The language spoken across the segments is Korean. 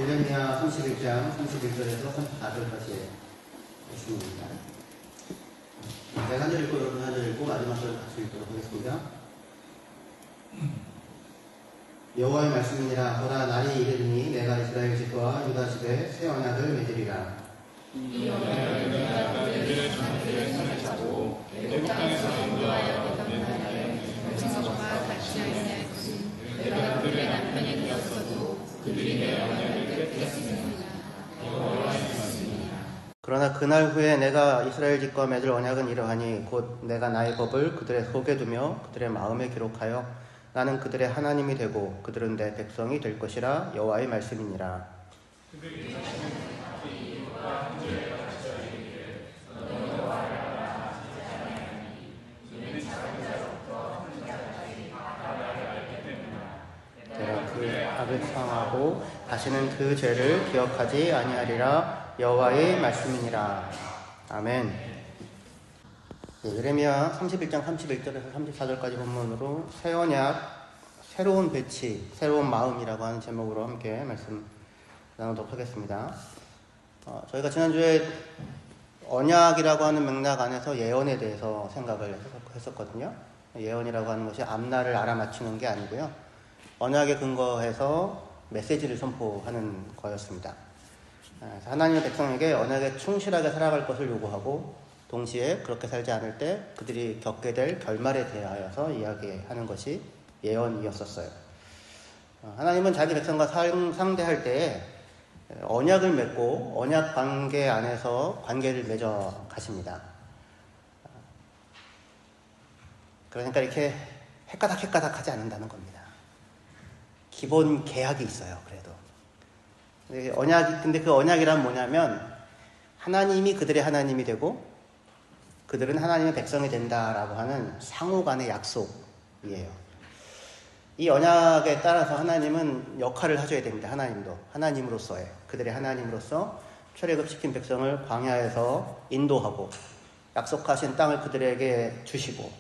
예레미야 31장 31절에서 34절까지의 말씀입니다. 제가 한 절 읽고 여러분 한 절 읽고 마지막 절 같이 읽도록 하겠습니다. 여호와의 말씀이니라. 보라, 날이 이르리니 내가 이스라엘 집과 유다 집에 새 언약을 맺으리라. 이 언약을 내가 그들의 장기를 손에 잡고 애굽 땅에서 인도하여 얻은 날에 백성과 같이 하였으니 내가 그들의 남편이 되었어도 그들이 내 언약을 깨뜨렸습니다. 여호와의 말씀이니라. 그러나 그날 후에 내가 이스라엘 집과 맺을 언약은 이러하니 곧 내가 나의 법을 그들의 속에 두며 그들의 마음에 기록하여 나는 그들의 하나님이 되고 그들은 내 백성이 될 것이라. 여호와의 말씀이니라. 내가 그 악을 사하고 다시는 그 죄를 기억하지 아니하리라. 여호와의 말씀이니라. 아멘. 예레미야 31장 31절에서 34절까지 본문으로 새 언약, 새로운 배치, 새로운 마음이라고 하는 제목으로 함께 말씀 나누도록 하겠습니다. 저희가 지난주에 언약이라고 하는 맥락 안에서 예언에 대해서 생각을 했었거든요. 예언이라고 하는 것이 앞날을 알아맞추는 게 아니고요. 언약에 근거해서 메시지를 선포하는 거였습니다. 하나님의 백성에게 언약에 충실하게 살아갈 것을 요구하고 동시에 그렇게 살지 않을 때 그들이 겪게 될 결말에 대하여서 이야기하는 것이 예언이었었어요. 하나님은 자기 백성과 상대할 때에 언약을 맺고 언약 관계 안에서 관계를 맺어 가십니다. 그러니까 이렇게 헷가닥 하지 않는다는 겁니다. 기본 계약이 있어요. 그래도 근데 그 언약이란 뭐냐면 하나님이 그들의 하나님이 되고 그들은 하나님의 백성이 된다라고 하는 상호 간의 약속이에요. 이 언약에 따라서 하나님은 역할을 하셔야 됩니다. 하나님도 하나님으로서의 그들의 하나님으로서 출애굽시킨 백성을 광야에서 인도하고 약속하신 땅을 그들에게 주시고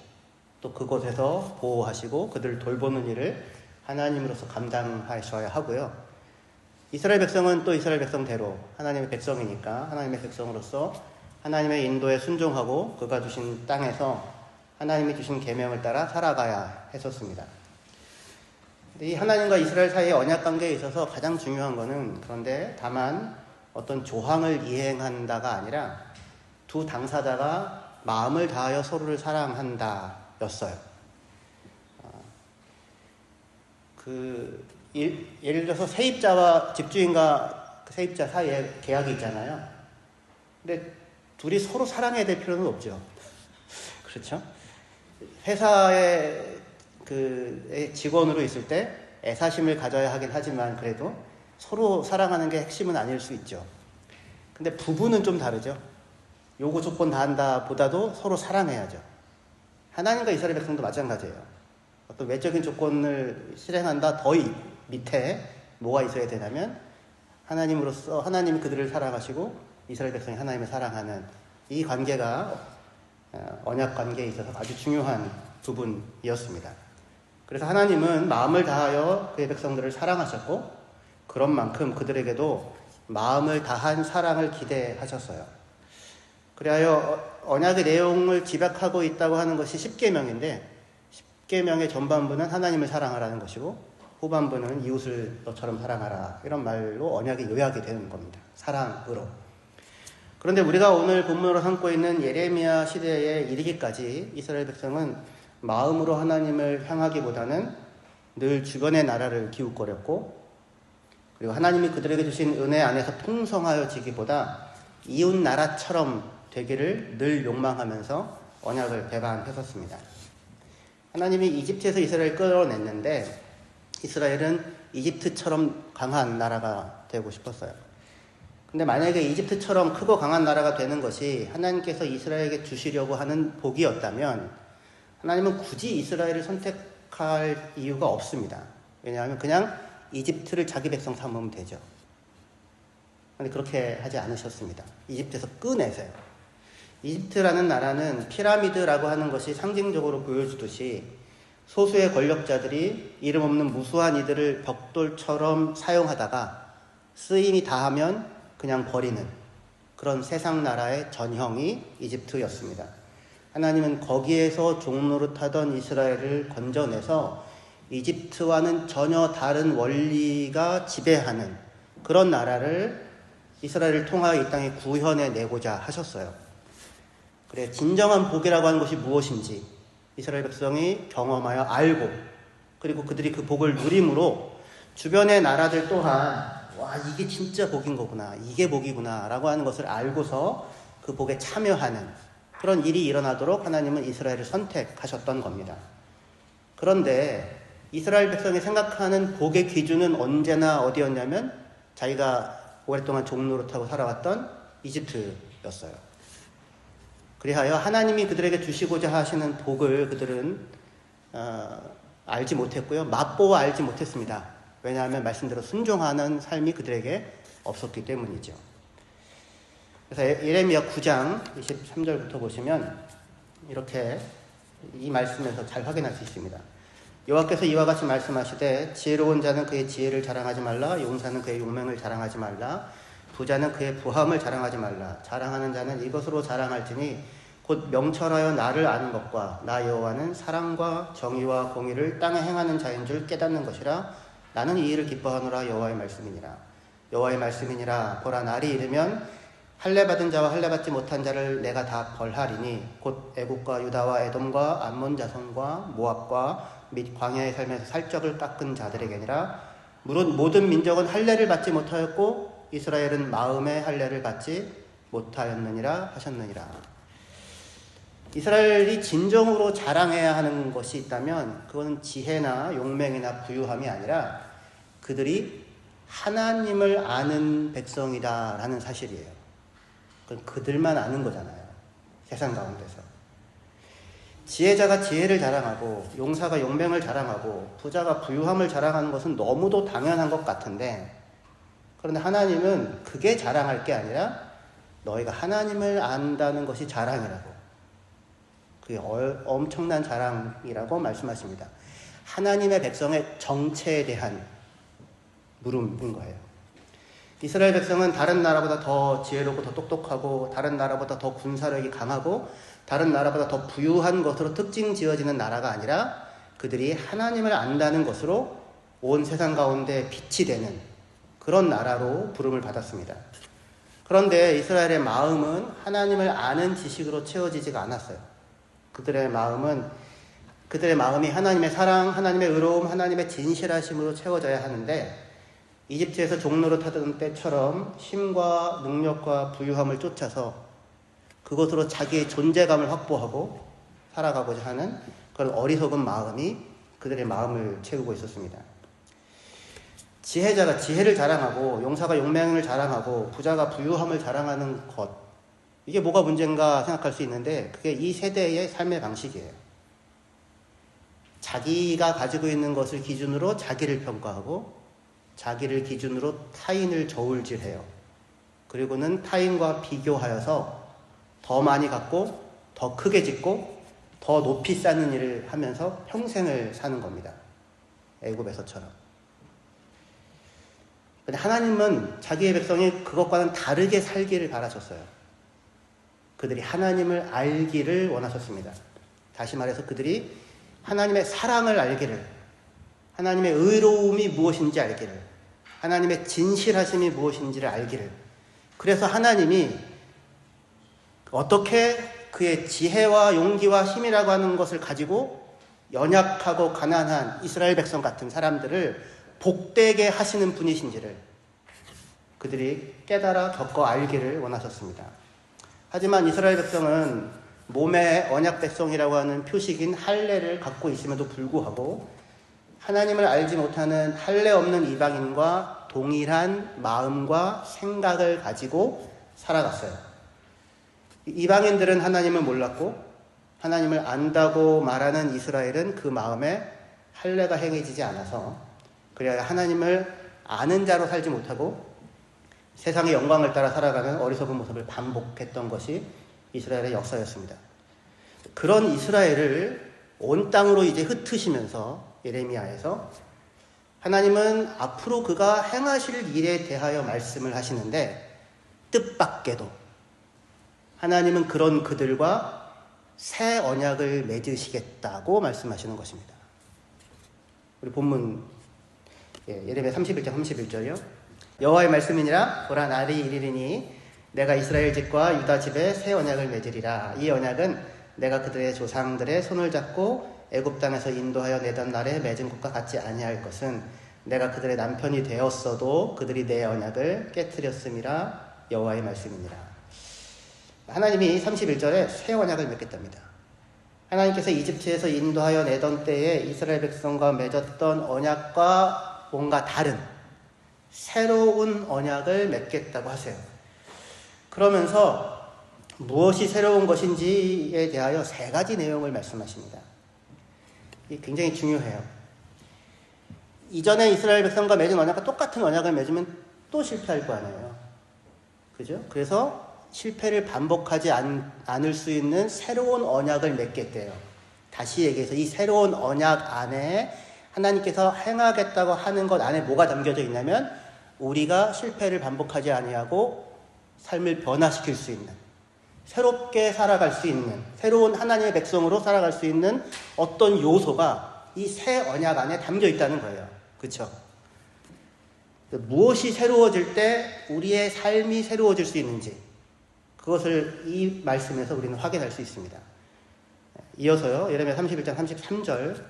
또 그곳에서 보호하시고 그들을 돌보는 일을 하나님으로서 감당하셔야 하고요. 이스라엘 백성은 또 이스라엘 백성대로 하나님의 백성이니까 하나님의 백성으로서 하나님의 인도에 순종하고 그가 주신 땅에서 하나님이 주신 계명을 따라 살아가야 했었습니다. 이 하나님과 이스라엘 사이의 언약 관계에 있어서 가장 중요한 것은 그런데 다만 어떤 조항을 이행한다가 아니라 두 당사자가 마음을 다하여 서로를 사랑한다 였어요. 예를 들어서 세입자와 집주인과 세입자 사이에 계약이 있잖아요. 근데 둘이 서로 사랑해야 될 필요는 없죠. 그렇죠? 회사의 직원으로 있을 때 애사심을 가져야 하긴 하지만 그래도 서로 사랑하는 게 핵심은 아닐 수 있죠. 근데 부부는 좀 다르죠. 요구 조건 다 한다 보다도 서로 사랑해야죠. 하나님과 이스라엘 백성도 마찬가지예요. 어떤 외적인 조건을 실행한다 더 밑에 뭐가 있어야 되냐면 하나님으로서 하나님이 그들을 사랑하시고 이스라엘 백성이 하나님을 사랑하는 이 관계가 언약 관계에 있어서 아주 중요한 부분이었습니다. 그래서 하나님은 마음을 다하여 그의 백성들을 사랑하셨고 그런 만큼 그들에게도 마음을 다한 사랑을 기대하셨어요. 그리하여 언약의 내용을 집약하고 있다고 하는 것이 십계명인데 십계명의 전반부는 하나님을 사랑하라는 것이고 후반부는 이웃을 너처럼 사랑하라 이런 말로 언약이 요약이 되는 겁니다. 사랑으로. 그런데 우리가 오늘 본문으로 삼고 있는 예레미야 시대에 이르기까지 이스라엘 백성은 마음으로 하나님을 향하기보다는 늘 주변의 나라를 기웃거렸고 그리고 하나님이 그들에게 주신 은혜 안에서 풍성하여지기보다 이웃 나라처럼 되기를 늘 욕망하면서 언약을 배반했었습니다. 하나님이 이집트에서 이스라엘을 끌어냈는데 이스라엘은 이집트처럼 강한 나라가 되고 싶었어요. 근데 만약에 이집트처럼 크고 강한 나라가 되는 것이 하나님께서 이스라엘에게 주시려고 하는 복이었다면 하나님은 굳이 이스라엘을 선택할 이유가 없습니다. 왜냐하면 그냥 이집트를 자기 백성 삼으면 되죠. 그런데 그렇게 하지 않으셨습니다. 이집트에서 꺼내세요. 이집트라는 나라는 피라미드라고 하는 것이 상징적으로 보여주듯이 소수의 권력자들이 이름 없는 무수한 이들을 벽돌처럼 사용하다가 쓰임이 다하면 그냥 버리는 그런 세상 나라의 전형이 이집트였습니다. 하나님은 거기에서 종노릇하던 이스라엘을 건져내서 이집트와는 전혀 다른 원리가 지배하는 그런 나라를 이스라엘을 통하여 이 땅에 구현해내고자 하셨어요. 그래, 진정한 복이라고 하는 것이 무엇인지 이스라엘 백성이 경험하여 알고, 그리고 그들이 그 복을 누림으로 주변의 나라들 또한 와, 이게 진짜 복인 거구나, 이게 복이구나 라고 하는 것을 알고서 그 복에 참여하는 그런 일이 일어나도록 하나님은 이스라엘을 선택하셨던 겁니다. 그런데 이스라엘 백성이 생각하는 복의 기준은 언제나 어디였냐면 자기가 오랫동안 종노릇하고 살아왔던 이집트였어요. 그리하여 하나님이 그들에게 주시고자 하시는 복을 그들은 알지 못했고요. 맛보아 알지 못했습니다. 왜냐하면 말씀대로 순종하는 삶이 그들에게 없었기 때문이죠. 그래서 예레미야 9장 23절부터 보시면 이렇게 이 말씀에서 잘 확인할 수 있습니다. 여호와께서 이와 같이 말씀하시되 지혜로운 자는 그의 지혜를 자랑하지 말라. 용사는 그의 용맹을 자랑하지 말라. 부자는 그의 부함을 자랑하지 말라. 자랑하는 자는 이것으로 자랑할지니 곧 명철하여 나를 아는 것과 나 여호와는 사랑과 정의와 공의를 땅에 행하는 자인 줄 깨닫는 것이라. 나는 이 일을 기뻐하노라. 여호와의 말씀이니라. 여호와의 말씀이니라. 보라, 날이 이르면 할례받은 자와 할례받지 못한 자를 내가 다 벌하리니 곧 애국과 유다와 에돔과 암몬 자손과 모압과 및 광야의 삶에서 살적을 깎은 자들에게니라. 물론 모든 민족은 할례를 받지 못하였고 이스라엘은 마음의 할례를 받지 못하였느니라 하셨느니라. 이스라엘이 진정으로 자랑해야 하는 것이 있다면 그것은 지혜나 용맹이나 부유함이 아니라 그들이 하나님을 아는 백성이다라는 사실이에요. 그건 그들만 아는 거잖아요. 세상 가운데서. 지혜자가 지혜를 자랑하고 용사가 용맹을 자랑하고 부자가 부유함을 자랑하는 것은 너무도 당연한 것 같은데, 그런데 하나님은 그게 자랑할 게 아니라 너희가 하나님을 안다는 것이 자랑이라고, 그게 엄청난 자랑이라고 말씀하십니다. 하나님의 백성의 정체에 대한 물음인 거예요. 이스라엘 백성은 다른 나라보다 더 지혜롭고 더 똑똑하고 다른 나라보다 더 군사력이 강하고 다른 나라보다 더 부유한 것으로 특징 지어지는 나라가 아니라 그들이 하나님을 안다는 것으로 온 세상 가운데 빛이 되는 그런 나라로 부름을 받았습니다. 그런데 이스라엘의 마음은 하나님을 아는 지식으로 채워지지가 않았어요. 그들의 마음이 하나님의 사랑, 하나님의 의로움, 하나님의 진실하심으로 채워져야 하는데 이집트에서 종노릇하던 때처럼 힘과 능력과 부유함을 쫓아서 그것으로 자기의 존재감을 확보하고 살아가고자 하는 그런 어리석은 마음이 그들의 마음을 채우고 있었습니다. 지혜자가 지혜를 자랑하고 용사가 용맹을 자랑하고 부자가 부유함을 자랑하는 것, 이게 뭐가 문제인가 생각할 수 있는데 그게 이 세대의 삶의 방식이에요. 자기가 가지고 있는 것을 기준으로 자기를 평가하고 자기를 기준으로 타인을 저울질해요. 그리고는 타인과 비교하여서 더 많이 갖고 더 크게 짓고 더 높이 쌓는 일을 하면서 평생을 사는 겁니다. 애굽에서처럼. 근데 하나님은 자기의 백성이 그것과는 다르게 살기를 바라셨어요. 그들이 하나님을 알기를 원하셨습니다. 다시 말해서 그들이 하나님의 사랑을 알기를, 하나님의 의로움이 무엇인지 알기를, 하나님의 진실하심이 무엇인지를 알기를. 그래서 하나님이 어떻게 그의 지혜와 용기와 힘이라고 하는 것을 가지고 연약하고 가난한 이스라엘 백성 같은 사람들을 복되게 하시는 분이신지를 그들이 깨달아 겪어 알기를 원하셨습니다. 하지만 이스라엘 백성은 몸의 언약 백성이라고 하는 표식인 할례를 갖고 있음에도 불구하고 하나님을 알지 못하는 할례 없는 이방인과 동일한 마음과 생각을 가지고 살아갔어요. 이방인들은 하나님을 몰랐고 하나님을 안다고 말하는 이스라엘은 그 마음에 할례가 행해지지 않아서 그래야 하나님을 아는 자로 살지 못하고 세상의 영광을 따라 살아가는 어리석은 모습을 반복했던 것이 이스라엘의 역사였습니다. 그런 이스라엘을 온 땅으로 이제 흩으시면서 예레미야에서 하나님은 앞으로 그가 행하실 일에 대하여 말씀을 하시는데 뜻밖에도 하나님은 그런 그들과 새 언약을 맺으시겠다고 말씀하시는 것입니다. 우리 본문 예레미야 31장 31절이요. 여호와의 말씀이니라 보라 날이 이르리니 내가 이스라엘 집과 유다 집에 새 언약을 맺으리라. 이 언약은 내가 그들의 조상들의 손을 잡고 애굽 땅에서 인도하여 내던 날에 맺은 것과 같지 아니할 것은 내가 그들의 남편이 되었어도 그들이 내 언약을 깨뜨렸음이라. 여호와의 말씀이니라. 하나님이 31절에 새 언약을 맺겠답니다. 하나님께서 이집트에서 인도하여 내던 때에 이스라엘 백성과 맺었던 언약과 뭔가 다른 새로운 언약을 맺겠다고 하세요. 그러면서 무엇이 새로운 것인지에 대하여 세 가지 내용을 말씀하십니다. 이게 굉장히 중요해요. 이전에 이스라엘 백성과 맺은 언약과 똑같은 언약을 맺으면 또 실패할 거 아니에요. 그죠? 그래서 실패를 반복하지 않을 수 있는 새로운 언약을 맺겠대요. 다시 얘기해서 이 새로운 언약 안에 하나님께서 행하겠다고 하는 것 안에 뭐가 담겨져 있냐면 우리가 실패를 반복하지 아니하고 삶을 변화시킬 수 있는, 새롭게 살아갈 수 있는, 새로운 하나님의 백성으로 살아갈 수 있는 어떤 요소가 이 새 언약 안에 담겨 있다는 거예요. 그렇죠? 무엇이 새로워질 때 우리의 삶이 새로워질 수 있는지 그것을 이 말씀에서 우리는 확인할 수 있습니다. 이어서요. 예레미야 31장 33절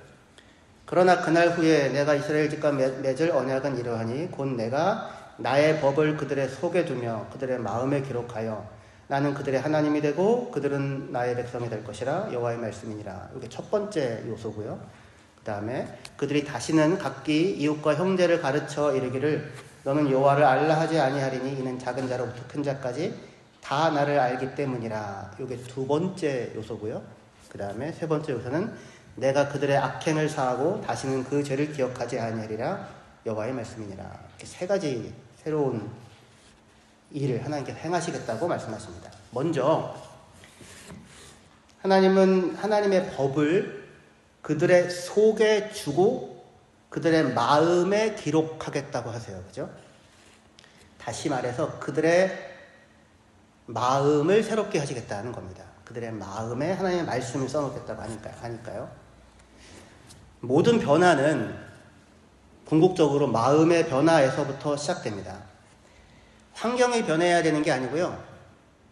그러나 그날 후에 내가 이스라엘 집과 맺을 언약은 이러하니 곧 내가 나의 법을 그들의 속에 두며 그들의 마음에 기록하여 나는 그들의 하나님이 되고 그들은 나의 백성이 될 것이라. 여호와의 말씀이니라. 이게 첫 번째 요소고요. 그 다음에 그들이 다시는 각기 이웃과 형제를 가르쳐 이르기를 너는 여호와를 알라 하지 아니하리니 이는 작은 자로부터 큰 자까지 다 나를 알기 때문이라. 이게 두 번째 요소고요. 그 다음에 세 번째 요소는 내가 그들의 악행을 사하고 다시는 그 죄를 기억하지 아니하리라. 여호와의 말씀이니라. 이렇게 세 가지 새로운 일을 하나님께서 행하시겠다고 말씀하십니다. 먼저 하나님은 하나님의 법을 그들의 속에 주고 그들의 마음에 기록하겠다고 하세요. 그죠? 다시 말해서 그들의 마음을 새롭게 하시겠다는 겁니다. 그들의 마음에 하나님의 말씀을 써놓겠다고 하니까요. 모든 변화는 궁극적으로 마음의 변화에서부터 시작됩니다. 환경이 변해야 되는 게 아니고요.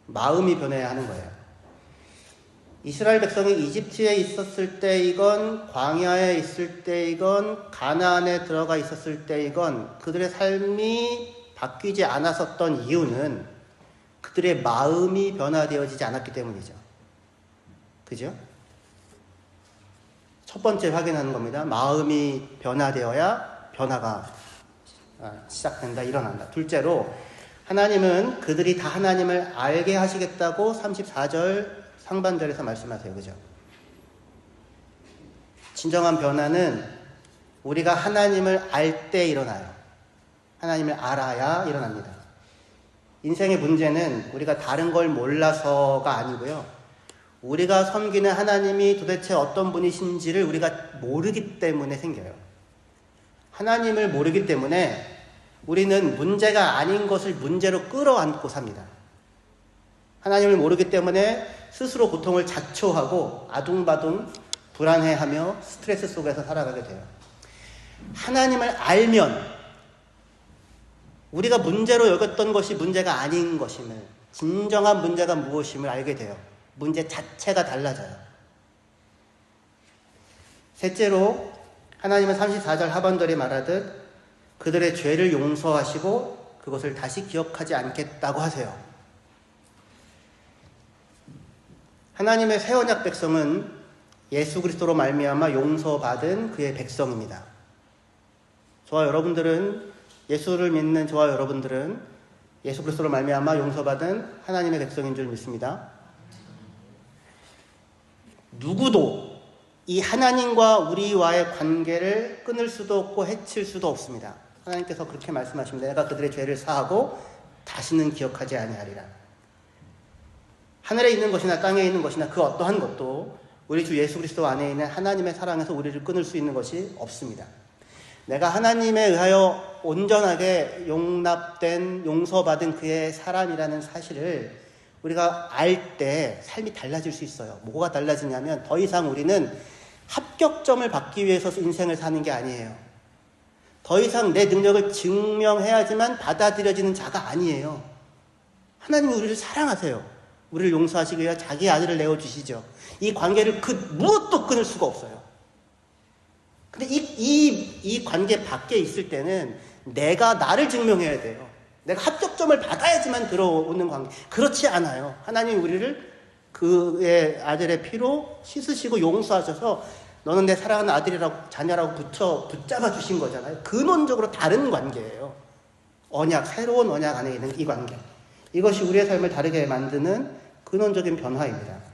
마음이 변해야 하는 거예요. 이스라엘 백성이 이집트에 있었을 때이건 광야에 있을 때이건 가나안에 들어가 있었을 때이건 그들의 삶이 바뀌지 않았었던 이유는 그들의 마음이 변화되어지지 않았기 때문이죠. 그죠? 첫 번째 확인하는 겁니다. 마음이 변화되어야 변화가 시작된다, 일어난다. 둘째로 하나님은 그들이 다 하나님을 알게 하시겠다고 34절 상반절에서 말씀하세요. 그죠? 진정한 변화는 우리가 하나님을 알 때 일어나요. 하나님을 알아야 일어납니다. 인생의 문제는 우리가 다른 걸 몰라서가 아니고요. 우리가 섬기는 하나님이 도대체 어떤 분이신지를 우리가 모르기 때문에 생겨요. 하나님을 모르기 때문에 우리는 문제가 아닌 것을 문제로 끌어안고 삽니다. 하나님을 모르기 때문에 스스로 고통을 자초하고 아둥바둥 불안해하며 스트레스 속에서 살아가게 돼요. 하나님을 알면 우리가 문제로 여겼던 것이 문제가 아닌 것임을, 진정한 문제가 무엇임을 알게 돼요. 문제 자체가 달라져요. 셋째로 하나님은 34절 하반절에 말하듯 그들의 죄를 용서하시고 그것을 다시 기억하지 않겠다고 하세요. 하나님의 새 언약 백성은 예수 그리스도로 말미암아 용서받은 그의 백성입니다. 저와 여러분들은, 예수를 믿는 저와 여러분들은 예수 그리스도로 말미암아 용서받은 하나님의 백성인 줄 믿습니다. 누구도 이 하나님과 우리와의 관계를 끊을 수도 없고 해칠 수도 없습니다. 하나님께서 그렇게 말씀하십니다. 내가 그들의 죄를 사하고 다시는 기억하지 아니하리라. 하늘에 있는 것이나 땅에 있는 것이나 그 어떠한 것도 우리 주 예수 그리스도 안에 있는 하나님의 사랑에서 우리를 끊을 수 있는 것이 없습니다. 내가 하나님에 의하여 온전하게 용납된, 용서받은 그의 사람이라는 사실을 우리가 알 때 삶이 달라질 수 있어요. 뭐가 달라지냐면 더 이상 우리는 합격점을 받기 위해서 인생을 사는 게 아니에요. 더 이상 내 능력을 증명해야지만 받아들여지는 자가 아니에요. 하나님이 우리를 사랑하세요. 우리를 용서하시기 위해 자기 아들을 내어주시죠. 이 관계를 무엇도 끊을 수가 없어요. 근데 이 관계 밖에 있을 때는 내가 나를 증명해야 돼요. 내가 합격점을 받아야지만 들어오는 관계. 그렇지 않아요. 하나님이 우리를 그의 아들의 피로 씻으시고 용서하셔서 너는 내 사랑하는 아들이라고, 자녀라고 붙잡아 주신 거잖아요. 근원적으로 다른 관계예요. 언약, 새로운 언약 안에 있는 이 관계. 이것이 우리의 삶을 다르게 만드는 근원적인 변화입니다.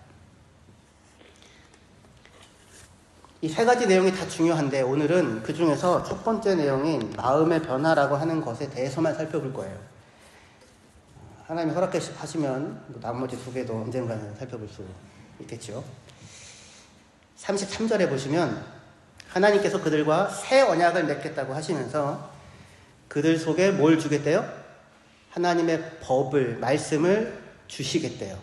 이 세 가지 내용이 다 중요한데 오늘은 그 중에서 첫 번째 내용인 마음의 변화라고 하는 것에 대해서만 살펴볼 거예요. 하나님이 허락하시면 나머지 두 개도 언젠가는 살펴볼 수 있겠죠. 33절에 보시면 하나님께서 그들과 새 언약을 맺겠다고 하시면서 그들 속에 뭘 주겠대요? 하나님의 법을, 말씀을 주시겠대요.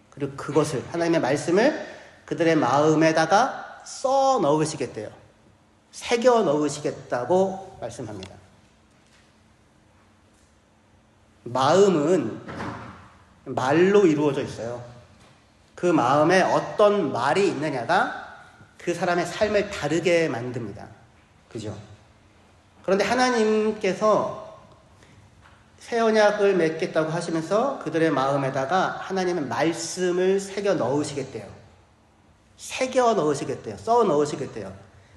그리고 그것을, 하나님의 말씀을 그들의 마음에다가 써 넣으시겠대요. 새겨 넣으시겠다고 말씀합니다. 마음은 말로 이루어져 있어요. 그 마음에 어떤 말이 있느냐가 그 사람의 삶을 다르게 만듭니다. 그죠? 그런데 하나님께서 새 언약을 맺겠다고 하시면서 그들의 마음에다가 하나님의 말씀을 새겨 넣으시겠대요. 새겨 넣으시겠대요. 써 넣으시겠대요.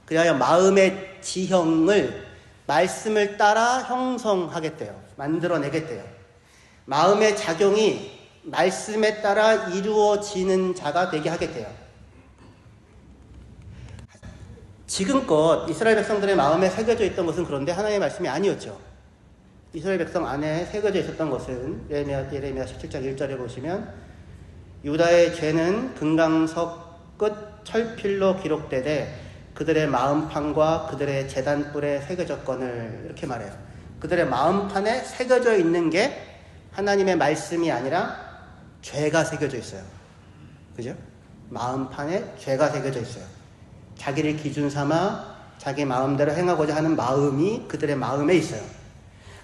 그래야 마음의 지형을 말씀을 따라 형성하겠대요. 만들어내겠대요. 마음의 작용이 말씀에 따라 이루어지는 자가 되게 하겠대요. 지금껏 이스라엘 백성들의 마음에 새겨져 있던 것은 그런데 하나님의 말씀이 아니었죠. 이스라엘 백성 안에 새겨져 있었던 것은 예레미야 17장 1절에 보시면 유다의 죄는 금강석 끝 철필로 기록되되 그들의 마음판과 그들의 제단뿔에 새겨졌거늘 이렇게 말해요. 그들의 마음판에 새겨져 있는 게 하나님의 말씀이 아니라 죄가 새겨져 있어요. 그죠? 마음판에 죄가 새겨져 있어요. 자기를 기준 삼아 자기 마음대로 행하고자 하는 마음이 그들의 마음에 있어요.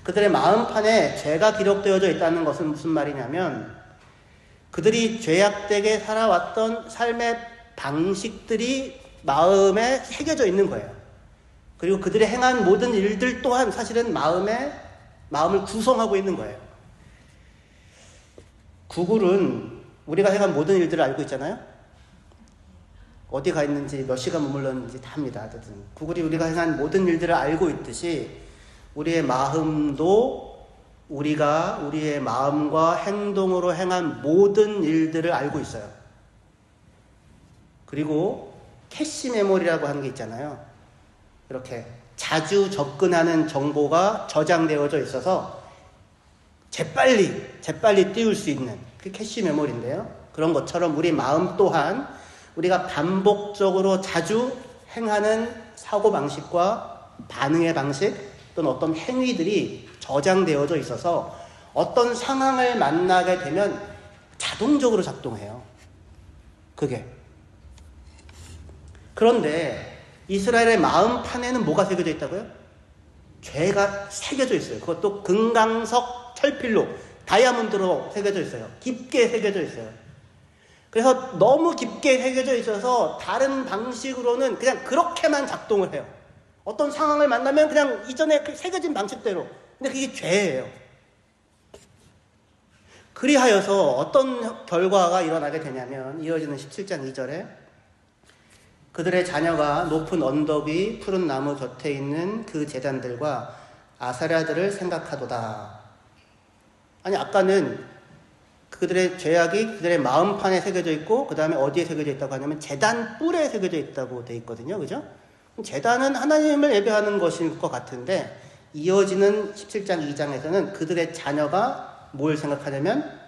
그들의 마음판에 죄가 기록되어져 있다는 것은 무슨 말이냐면 그들이 죄악되게 살아왔던 삶의 방식들이 마음에 새겨져 있는 거예요. 그리고 그들이 행한 모든 일들 또한 사실은 마음을 구성하고 있는 거예요. 구글은 우리가 행한 모든 일들을 알고 있잖아요. 어디 가 있는지 몇 시간 머물렀는지 다 합니다. 어쨌든 구글이 우리가 행한 모든 일들을 알고 있듯이 우리의 마음도 우리가 우리의 마음과 행동으로 행한 모든 일들을 알고 있어요. 그리고 캐시 메모리라고 하는 게 있잖아요. 이렇게 자주 접근하는 정보가 저장되어져 있어서 재빨리 띄울 수 있는 그게 캐시 메모리인데요. 그런 것처럼 우리 마음 또한 우리가 반복적으로 자주 행하는 사고방식과 반응의 방식 또는 어떤 행위들이 저장되어져 있어서 어떤 상황을 만나게 되면 자동적으로 작동해요. 그게. 그런데 이스라엘의 마음판에는 뭐가 새겨져 있다고요? 죄가 새겨져 있어요. 그것도 금강석 철필로 다이아몬드로 새겨져 있어요. 깊게 새겨져 있어요. 그래서 너무 깊게 새겨져 있어서 다른 방식으로는 그냥 그렇게만 작동을 해요. 어떤 상황을 만나면 그냥 이전에 새겨진 방식대로. 근데 그게 죄예요. 그리하여서 어떤 결과가 일어나게 되냐면 이어지는 17장 2절에 그들의 자녀가 높은 언덕 위 푸른 나무 곁에 있는 그 제단들과 아사랴들을 생각하도다. 아니 아까는 그들의 죄악이 그들의 마음판에 새겨져 있고 그 다음에 어디에 새겨져 있다고 하냐면 제단 뿔에 새겨져 있다고 돼 있거든요. 그죠? 제단은 하나님을 예배하는 것일 것 같은데 이어지는 17장 2장에서는 그들의 자녀가 뭘 생각하냐면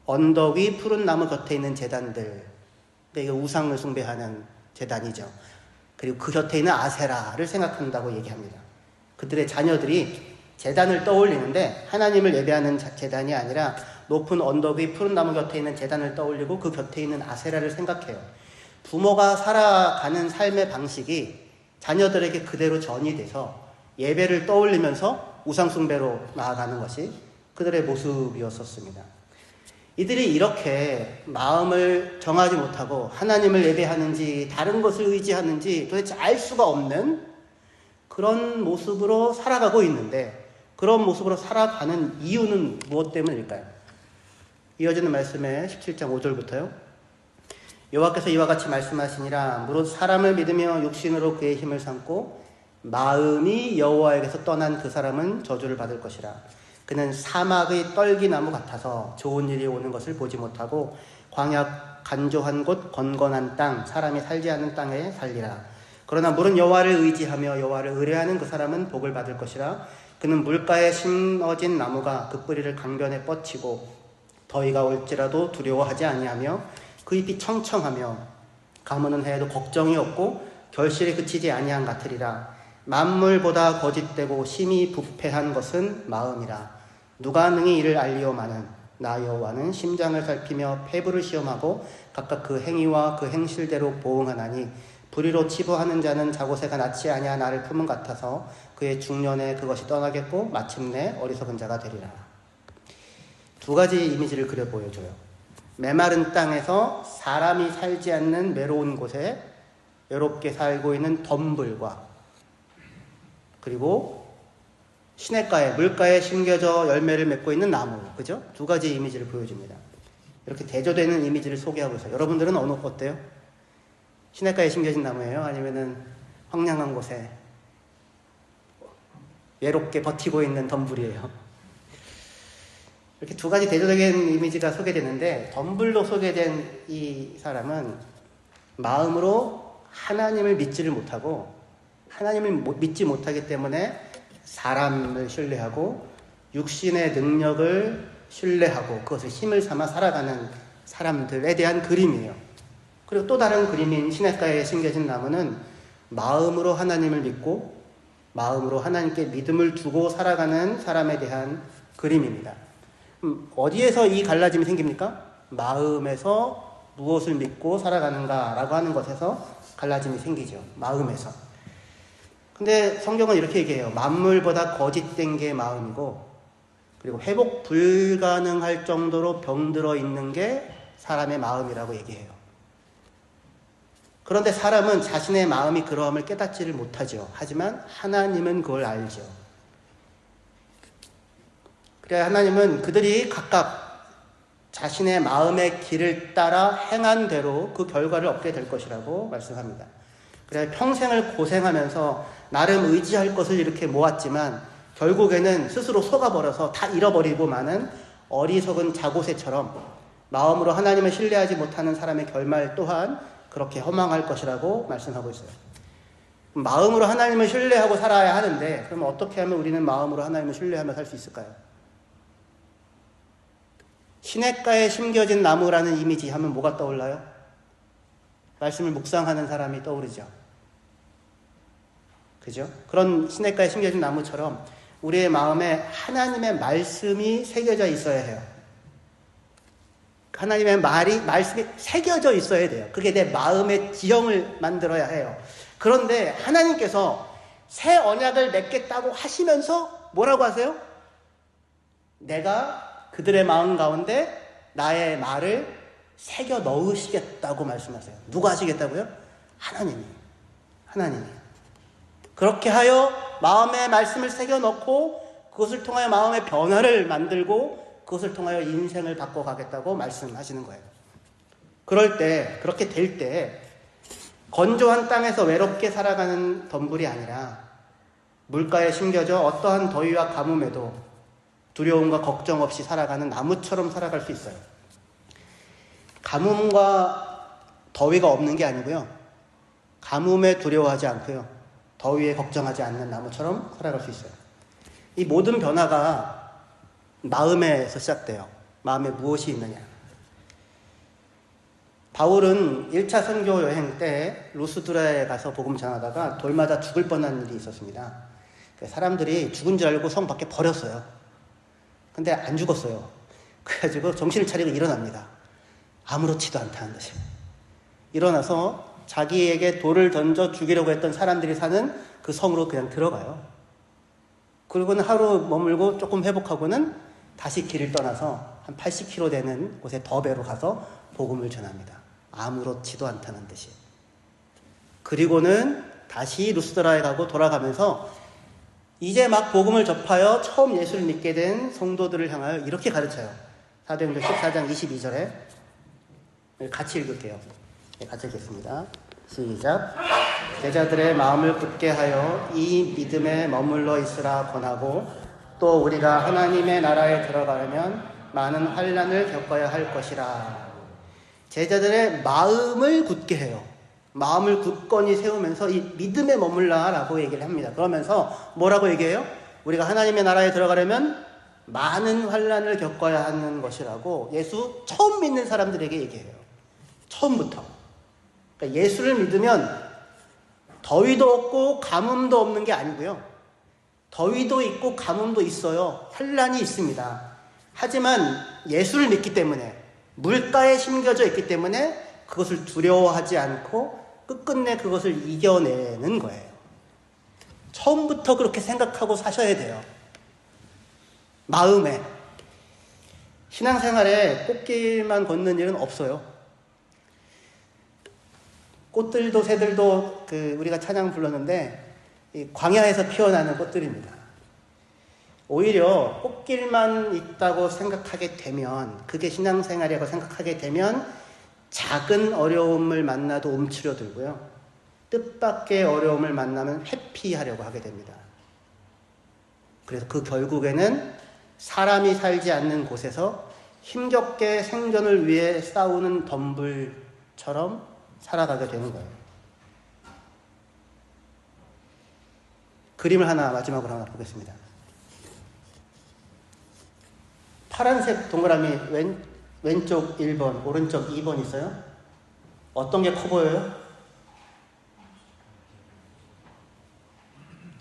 언덕 위 푸른 나무 곁에 있는 제단들. 이게 우상을 숭배하는 제단이죠. 그리고 그 곁에 있는 아세라를 생각한다고 얘기합니다. 그들의 자녀들이 제단을 떠올리는데 하나님을 예배하는 제단이 아니라 높은 언덕 위 푸른 나무 곁에 있는 제단을 떠올리고 그 곁에 있는 아세라를 생각해요. 부모가 살아가는 삶의 방식이 자녀들에게 그대로 전이 돼서 예배를 떠올리면서 우상숭배로 나아가는 것이 그들의 모습이었었습니다. 이들이 이렇게 마음을 정하지 못하고 하나님을 예배하는지 다른 것을 의지하는지 도대체 알 수가 없는 그런 모습으로 살아가고 있는데, 그런 모습으로 살아가는 이유는 무엇 때문일까요? 이어지는 말씀에 17장 5절부터요. 여호와께서 이와 같이 말씀하시니라. 무릇 사람을 믿으며 육신으로 그의 힘을 삼고 마음이 여호와에게서 떠난 그 사람은 저주를 받을 것이라. 그는 사막의 떨기나무 같아서 좋은 일이 오는 것을 보지 못하고 광야 간조한 곳 건건한 땅 사람이 살지 않는 땅에 살리라. 그러나 물은 여호와를 의지하며 여호와를 의뢰하는 그 사람은 복을 받을 것이라. 그는 물가에 심어진 나무가 그 뿌리를 강변에 뻗치고 더위가 올지라도 두려워하지 아니하며 그 잎이 청청하며 가무는 해에도 걱정이 없고 결실이 그치지 아니한 같으리라. 만물보다 거짓되고 심히 부패한 것은 마음이라. 누가 능히 이를 알리오마는 나 여호와는 심장을 살피며 폐부를 시험하고 각각 그 행위와 그 행실대로 보응하나니 불의로 치부하는 자는 자고새가 낫지 아니하 나를 품은 같아서 그의 중년에 그것이 떠나겠고 마침내 어리석은 자가 되리라. 두 가지 이미지를 그려 보여줘요. 메마른 땅에서 사람이 살지 않는 외로운 곳에 외롭게 살고 있는 덤불과, 그리고 시냇가에 물가에 심겨져 열매를 맺고 있는 나무, 그죠? 두 가지 이미지를 보여줍니다. 이렇게 대조되는 이미지를 소개하고 있어요. 여러분들은 어때요? 시냇가에 심겨진 나무예요? 아니면은 황량한 곳에 외롭게 버티고 있는 덤불이에요? 이렇게 두 가지 대조적인 이미지가 소개되는데, 덤불로 소개된 이 사람은 마음으로 하나님을 믿지를 못하고, 하나님을 믿지 못하기 때문에 사람을 신뢰하고 육신의 능력을 신뢰하고 그것을 힘을 삼아 살아가는 사람들에 대한 그림이에요. 그리고 또 다른 그림인 시냇가에 심겨진 나무는 마음으로 하나님을 믿고 마음으로 하나님께 믿음을 두고 살아가는 사람에 대한 그림입니다. 어디에서 이 갈라짐이 생깁니까? 마음에서 무엇을 믿고 살아가는가라고 하는 것에서 갈라짐이 생기죠. 마음에서. 근데 성경은 이렇게 얘기해요. 만물보다 거짓된 게 마음이고, 그리고 회복 불가능할 정도로 병들어 있는 게 사람의 마음이라고 얘기해요. 그런데 사람은 자신의 마음이 그러함을 깨닫지를 못하죠. 하지만 하나님은 그걸 알죠. 그래, 하나님은 그들이 각각 자신의 마음의 길을 따라 행한 대로 그 결과를 얻게 될 것이라고 말씀합니다. 그래, 평생을 고생하면서 나름 의지할 것을 이렇게 모았지만 결국에는 스스로 속아버려서 다 잃어버리고 마는 어리석은 자고새처럼 마음으로 하나님을 신뢰하지 못하는 사람의 결말 또한 그렇게 허망할 것이라고 말씀하고 있어요. 마음으로 하나님을 신뢰하고 살아야 하는데, 그럼 어떻게 하면 우리는 마음으로 하나님을 신뢰하며 살 수 있을까요? 시냇가에 심겨진 나무라는 이미지 하면 뭐가 떠올라요? 말씀을 묵상하는 사람이 떠오르죠. 그죠? 그런 시냇가에 심겨진 나무처럼 우리의 마음에 하나님의 말씀이 새겨져 있어야 해요. 하나님의 말씀이 새겨져 있어야 돼요. 그게 내 마음의 지형을 만들어야 해요. 그런데 하나님께서 새 언약을 맺겠다고 하시면서 뭐라고 하세요? 내가 그들의 마음 가운데 나의 말을 새겨 넣으시겠다고 말씀하세요. 누가 하시겠다고요? 하나님이. 그렇게 하여 마음의 말씀을 새겨 넣고 그것을 통하여 마음의 변화를 만들고 그것을 통하여 인생을 바꿔가겠다고 말씀하시는 거예요. 그럴 때, 그렇게 될 때 건조한 땅에서 외롭게 살아가는 덤불이 아니라 물가에 심겨져 어떠한 더위와 가뭄에도 두려움과 걱정 없이 살아가는 나무처럼 살아갈 수 있어요. 가뭄과 더위가 없는 게 아니고요. 가뭄에 두려워하지 않고요. 더위에 걱정하지 않는 나무처럼 살아갈 수 있어요. 이 모든 변화가 마음에서 시작돼요. 마음에 무엇이 있느냐. 바울은 1차 선교 여행 때 루스드라에 가서 복음 전하다가 돌 맞아 죽을 뻔한 일이 있었습니다. 사람들이 죽은 줄 알고 성 밖에 버렸어요. 근데 안 죽었어요. 그래가지고 정신을 차리고 일어납니다. 아무렇지도 않다는 듯이. 일어나서 자기에게 돌을 던져 죽이려고 했던 사람들이 사는 그 성으로 그냥 들어가요. 그리고는 하루 머물고 조금 회복하고는 다시 길을 떠나서 한 80km 되는 곳에 더베로 가서 복음을 전합니다. 아무렇지도 않다는 듯이. 그리고는 다시 루스드라에 가고 돌아가면서 이제 막 복음을 접하여 처음 예수를 믿게 된 성도들을 향하여 이렇게 가르쳐요. 사도행전 14장 22절에 같이 읽을게요. 네, 같이 읽겠습니다. 시작. 제자들의 마음을 굳게 하여 이 믿음에 머물러 있으라 권하고 또 우리가 하나님의 나라에 들어가려면 많은 환난을 겪어야 할 것이라. 제자들의 마음을 굳게 해요. 마음을 굳건히 세우면서 이 믿음에 머물라라고 얘기를 합니다. 그러면서 뭐라고 얘기해요? 우리가 하나님의 나라에 들어가려면 많은 환난을 겪어야 하는 것이라고 예수 처음 믿는 사람들에게 얘기해요. 처음부터. 그러니까 예수를 믿으면 더위도 없고 가뭄도 없는 게 아니고요. 더위도 있고 가뭄도 있어요. 환난이 있습니다. 하지만 예수를 믿기 때문에 물가에 심겨져 있기 때문에 그것을 두려워하지 않고 끝끝내 그것을 이겨내는 거예요. 처음부터 그렇게 생각하고 사셔야 돼요. 마음에. 신앙생활에 꽃길만 걷는 일은 없어요. 꽃들도 새들도 우리가 찬양 불렀는데 이 광야에서 피어나는 꽃들입니다. 오히려 꽃길만 있다고 생각하게 되면, 그게 신앙생활이라고 생각하게 되면 작은 어려움을 만나도 움츠려들고요. 뜻밖의 어려움을 만나면 회피하려고 하게 됩니다. 그래서 그 결국에는 사람이 살지 않는 곳에서 힘겹게 생존을 위해 싸우는 덤불처럼 살아가게 되는 거예요. 그림을 마지막으로 하나 보겠습니다. 파란색 동그라미 왼쪽 1번, 오른쪽 2번 있어요? 어떤 게 커 보여요?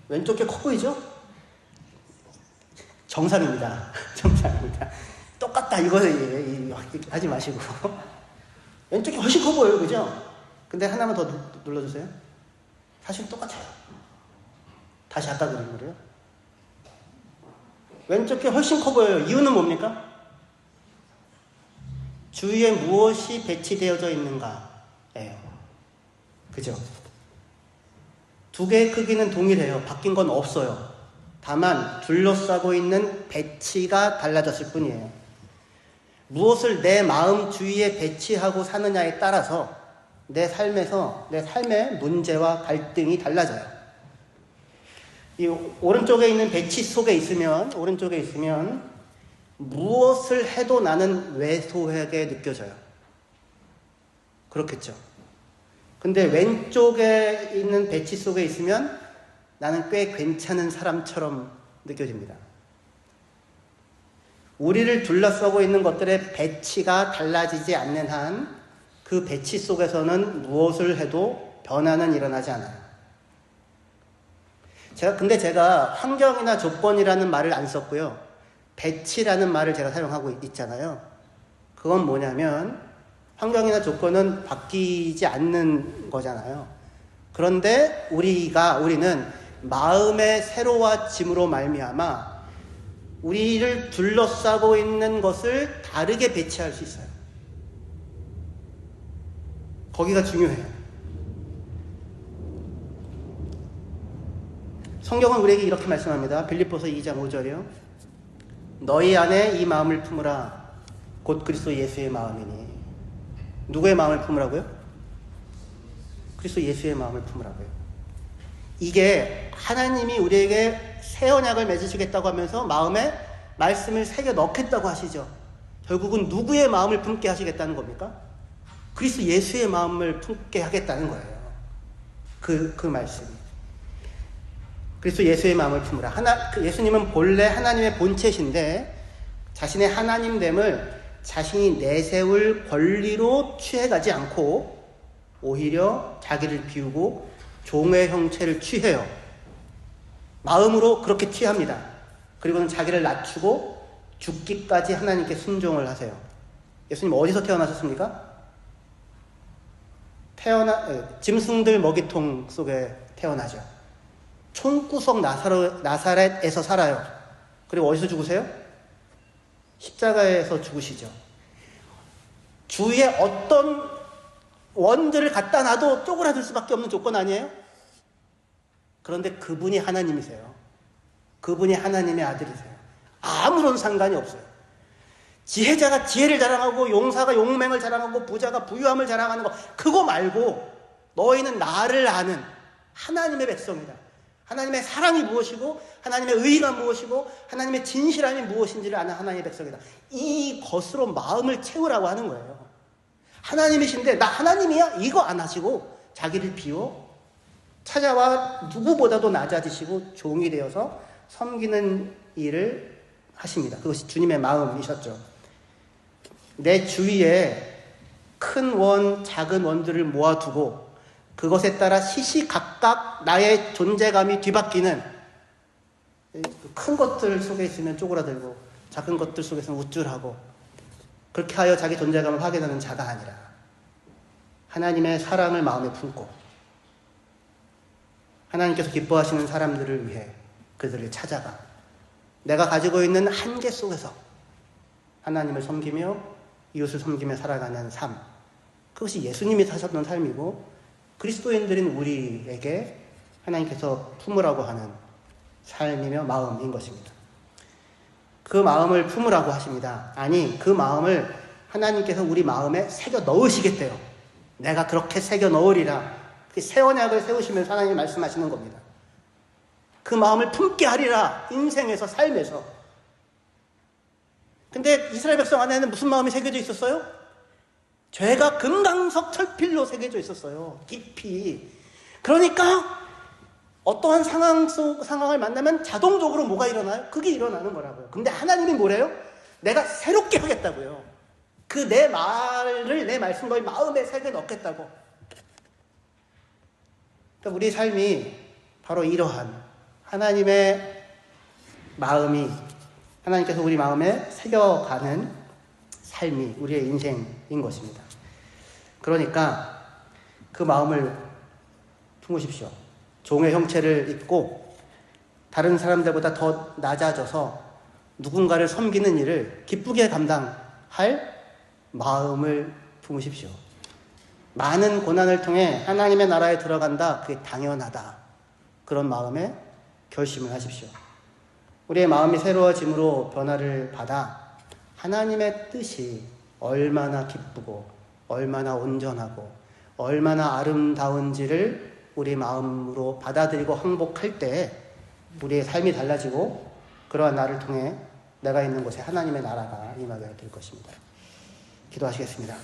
왼쪽 게 커 보이죠? 정상입니다. 정상입니다. 똑같다 이거는 하지 마시고 왼쪽이 훨씬 커 보여요. 그죠? 근데 하나만 더 눌러주세요. 사실 똑같아요. 다시 아까 그림으로요. 왼쪽 게 훨씬 커 보여요. 이유는 뭡니까? 주위에 무엇이 배치되어져 있는가예요. 그죠? 두 개의 크기는 동일해요. 바뀐 건 없어요. 다만 둘러싸고 있는 배치가 달라졌을 뿐이에요. 무엇을 내 마음 주위에 배치하고 사느냐에 따라서 내 삶의 문제와 갈등이 달라져요. 이 오른쪽에 있는 배치 속에 있으면, 오른쪽에 있으면 무엇을 해도 나는 왜소하게 느껴져요. 그렇겠죠. 근데 왼쪽에 있는 배치 속에 있으면 나는 꽤 괜찮은 사람처럼 느껴집니다. 우리를 둘러싸고 있는 것들의 배치가 달라지지 않는 한 그 배치 속에서는 무엇을 해도 변화는 일어나지 않아요. 근데 제가 환경이나 조건이라는 말을 안 썼고요. 배치라는 말을 제가 사용하고 있잖아요. 그건 뭐냐면 환경이나 조건은 바뀌지 않는 거잖아요. 그런데 우리는 마음의 새로워짐으로 말미암아 우리를 둘러싸고 있는 것을 다르게 배치할 수 있어요. 거기가 중요해요. 성경은 우리에게 이렇게 말씀합니다. 빌립보서 2장 5절이요. 너희 안에 이 마음을 품으라. 곧 그리스도 예수의 마음이니. 누구의 마음을 품으라고요? 그리스도 예수의 마음을 품으라고요. 이게 하나님이 우리에게 새 언약을 맺으시겠다고 하면서 마음에 말씀을 새겨 넣겠다고 하시죠. 결국은 누구의 마음을 품게 하시겠다는 겁니까? 그리스도 예수의 마음을 품게 하겠다는 거예요. 그 말씀이. 그리스도 예수의 마음을 품으라. 예수님은 본래 하나님의 본체신데 자신의 하나님됨을 자신이 내세울 권리로 취해가지 않고 오히려 자기를 비우고 종의 형체를 취해요. 마음으로 그렇게 취합니다. 그리고는 자기를 낮추고 죽기까지 하나님께 순종을 하세요. 예수님 어디서 태어나셨습니까? 짐승들 먹이통 속에 태어나죠. 촌구석 나사렛에서 살아요. 그리고 어디서 죽으세요? 십자가에서 죽으시죠. 주위에 어떤 원들을 갖다 놔도 쪼그라들 수밖에 없는 조건 아니에요? 그런데 그분이 하나님이세요. 그분이 하나님의 아들이세요. 아무런 상관이 없어요. 지혜자가 지혜를 자랑하고 용사가 용맹을 자랑하고 부자가 부유함을 자랑하는 거 그거 말고 너희는 나를 아는 하나님의 백성이다. 하나님의 사랑이 무엇이고 하나님의 의의가 무엇이고 하나님의 진실함이 무엇인지를 아는 하나님의 백성이다. 이것으로 마음을 채우라고 하는 거예요. 하나님이신데 나 하나님이야? 이거 안 하시고 자기를 비워 찾아와 누구보다도 낮아지시고 종이 되어서 섬기는 일을 하십니다. 그것이 주님의 마음이셨죠. 내 주위에 큰 원, 작은 원들을 모아두고 그것에 따라 시시각각 나의 존재감이 뒤바뀌는 큰 것들 속에 있으면 쪼그라들고 작은 것들 속에서는 우쭐하고 그렇게 하여 자기 존재감을 확인하는 자가 아니라 하나님의 사랑을 마음에 품고 하나님께서 기뻐하시는 사람들을 위해 그들을 찾아가 내가 가지고 있는 한계 속에서 하나님을 섬기며 이웃을 섬기며 살아가는 삶, 그것이 예수님이 사셨던 삶이고 그리스도인들인 우리에게 하나님께서 품으라고 하는 삶이며 마음인 것입니다. 그 마음을 품으라고 하십니다. 아니, 그 마음을 하나님께서 우리 마음에 새겨 넣으시겠대요. 내가 그렇게 새겨 넣으리라. 새 언약을 세우시면서 하나님이 말씀하시는 겁니다. 그 마음을 품게 하리라. 인생에서, 삶에서. 근데 이스라엘 백성 안에는 무슨 마음이 새겨져 있었어요? 죄가 금강석 철필로 새겨져 있었어요. 깊이. 그러니까 어떠한 상황을 만나면 자동적으로 뭐가 일어나요? 그게 일어나는 거라고요. 근데 하나님이 뭐래요? 내가 새롭게 하겠다고요. 그 내 말을, 내 말씀 너희 마음에 새겨 넣겠다고. 그러니까 우리 삶이 바로 이러한 하나님의 마음이 하나님께서 우리 마음에 새겨가는 삶이 우리의 인생인 것입니다. 그러니까 그 마음을 품으십시오. 종의 형체를 입고 다른 사람들보다 더 낮아져서 누군가를 섬기는 일을 기쁘게 감당할 마음을 품으십시오. 많은 고난을 통해 하나님의 나라에 들어간다. 그게 당연하다. 그런 마음에 결심을 하십시오. 우리의 마음이 새로워짐으로 변화를 받아 하나님의 뜻이 얼마나 기쁘고 얼마나 온전하고 얼마나 아름다운지를 우리 마음으로 받아들이고 항복할 때 우리의 삶이 달라지고 그러한 나를 통해 내가 있는 곳에 하나님의 나라가 임하게 될 것입니다. 기도하시겠습니다.